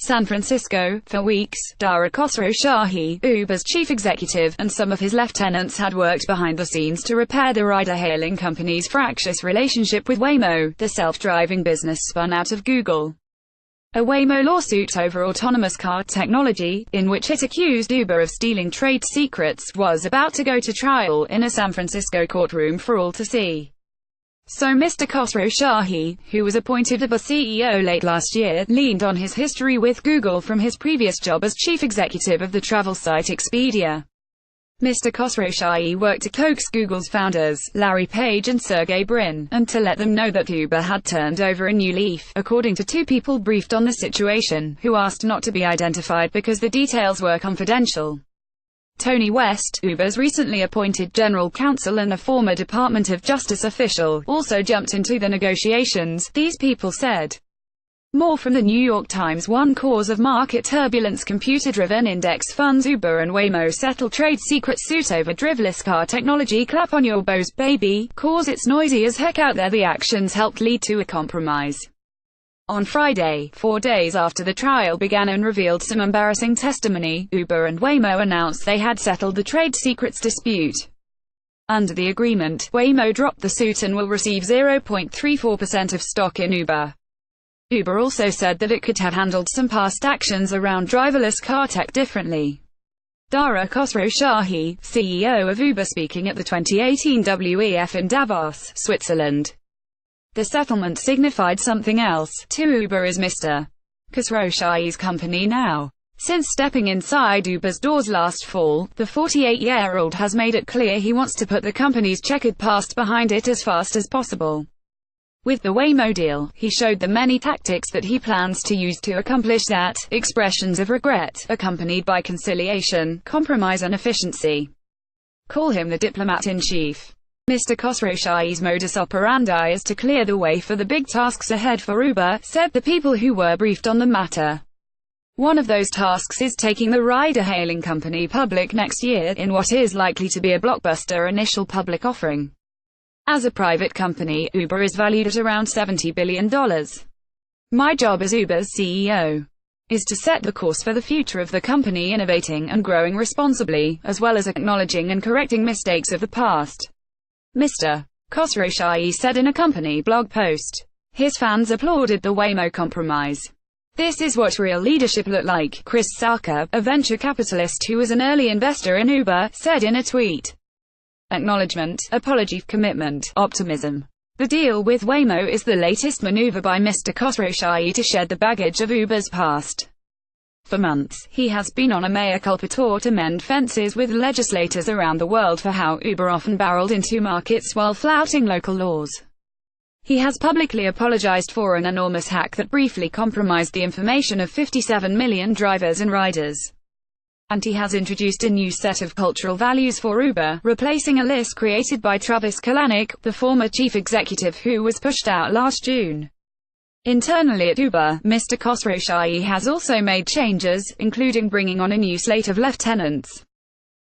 San Francisco. For weeks, Dara Khosrowshahi, Uber's chief executive, and some of his lieutenants had worked behind the scenes to repair the ride-hailing company's fractious relationship with Waymo, the self-driving business spun out of Google. A Waymo lawsuit over autonomous car technology, in which it accused Uber of stealing trade secrets, was about to go to trial in a San Francisco courtroom for all to see. So Mr. Khosrowshahi, who was appointed Uber CEO late last year, leaned on his history with Google from his previous job as chief executive of the travel site Expedia. Mr. Khosrowshahi worked to coax Google's founders, Larry Page and Sergey Brin, and to let them know that Uber had turned over a new leaf, according to two people briefed on the situation, who asked not to be identified because the details were confidential. Tony West, Uber's recently appointed general counsel and a former Department of Justice official, also jumped into the negotiations, these people said. More from the New York Times. One cause of market turbulence: computer-driven index funds. Uber and Waymo settle trade secret suit over driverless car technology. Clap on your bows, baby. Cause it's noisy as heck out there. The actions helped lead to a compromise. On Friday, 4 days after the trial began and revealed some embarrassing testimony, Uber and Waymo announced they had settled the trade secrets dispute. Under the agreement, Waymo dropped the suit and will receive 0.34% of stock in Uber. Uber also said that it could have handled some past actions around driverless car tech differently. Dara Khosrowshahi, CEO of Uber, speaking at the 2018 WEF in Davos, Switzerland. The settlement signified something else to Uber is Mr. Khosrowshahi's company now. Since stepping inside Uber's doors last fall, the 48-year-old has made it clear he wants to put the company's checkered past behind it as fast as possible. With the Waymo deal, he showed the many tactics that he plans to use to accomplish that: expressions of regret, accompanied by conciliation, compromise and efficiency. Call him the diplomat-in-chief. Mr. Khosrowshahi's modus operandi is to clear the way for the big tasks ahead for Uber, said the people who were briefed on the matter. One of those tasks is taking the rider-hailing company public next year, in what is likely to be a blockbuster initial public offering. As a private company, Uber is valued at around $70 billion. My job as Uber's CEO is to set the course for the future of the company, innovating and growing responsibly, as well as acknowledging and correcting mistakes of the past. Mr. Khosrowshahi said in a company blog post. His fans applauded the Waymo compromise. This is what real leadership looked like, Chris Salker, a venture capitalist who was an early investor in Uber, said in a tweet. Acknowledgement, apology, commitment, optimism. The deal with Waymo is the latest maneuver by Mr. Khosrowshahi to shed the baggage of Uber's past. For months, he has been on a mea culpa tour to mend fences with legislators around the world for how Uber often barreled into markets while flouting local laws. He has publicly apologized for an enormous hack that briefly compromised the information of 57 million drivers and riders. And he has introduced a new set of cultural values for Uber, replacing a list created by Travis Kalanick, the former chief executive who was pushed out last June. Internally at Uber, Mr. Khosrowshahi has also made changes, including bringing on a new slate of lieutenants.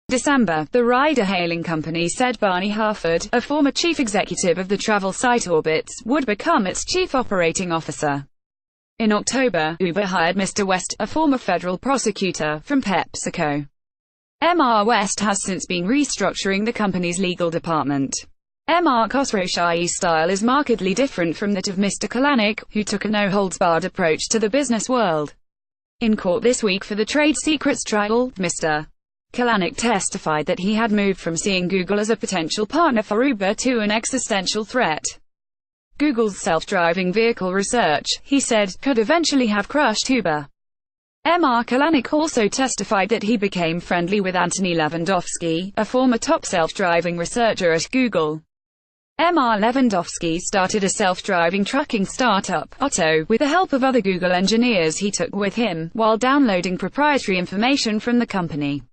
December, the rider-hailing company said Barney Harford, a former chief executive of the travel site Orbitz, would become its chief operating officer. In October, Uber hired Mr. West, a former federal prosecutor, from PepsiCo. Mr. West has since been restructuring the company's legal department. Mr. Khosrowshahi's style is markedly different from that of Mr. Kalanick, who took a no-holds-barred approach to the business world. In court this week for the trade secrets trial, Mr. Kalanick testified that he had moved from seeing Google as a potential partner for Uber to an existential threat. Google's self-driving vehicle research, he said, could eventually have crushed Uber. Mr. Kalanick also testified that he became friendly with Anthony Levandowski, a former top self-driving researcher at Google. Mr. Levandowski started a self-driving trucking startup, Otto, with the help of other Google engineers he took with him, while downloading proprietary information from the company.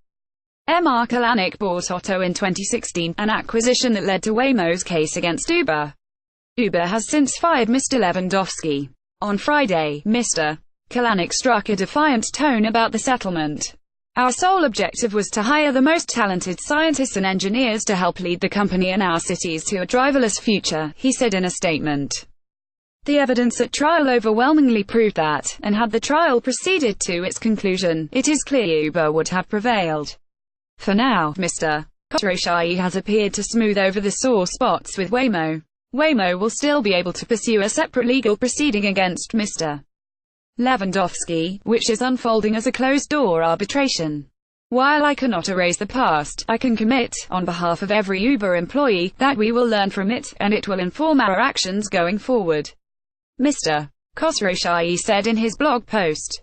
Mr. Kalanick bought Otto in 2016, an acquisition that led to Waymo's case against Uber. Uber has since fired Mr. Levandowski. On Friday, Mr. Kalanick struck a defiant tone about the settlement. Our sole objective was to hire the most talented scientists and engineers to help lead the company and our cities to a driverless future, he said in a statement. The evidence at trial overwhelmingly proved that, and had the trial proceeded to its conclusion, it is clear Uber would have prevailed. For now, Mr. Khosrowshahi has appeared to smooth over the sore spots with Waymo. Waymo will still be able to pursue a separate legal proceeding against Mr. Lewandowski, which is unfolding as a closed-door arbitration. While I cannot erase the past, I can commit, on behalf of every Uber employee, that we will learn from it, and it will inform our actions going forward. Mr. Khosrowshahi said in his blog post.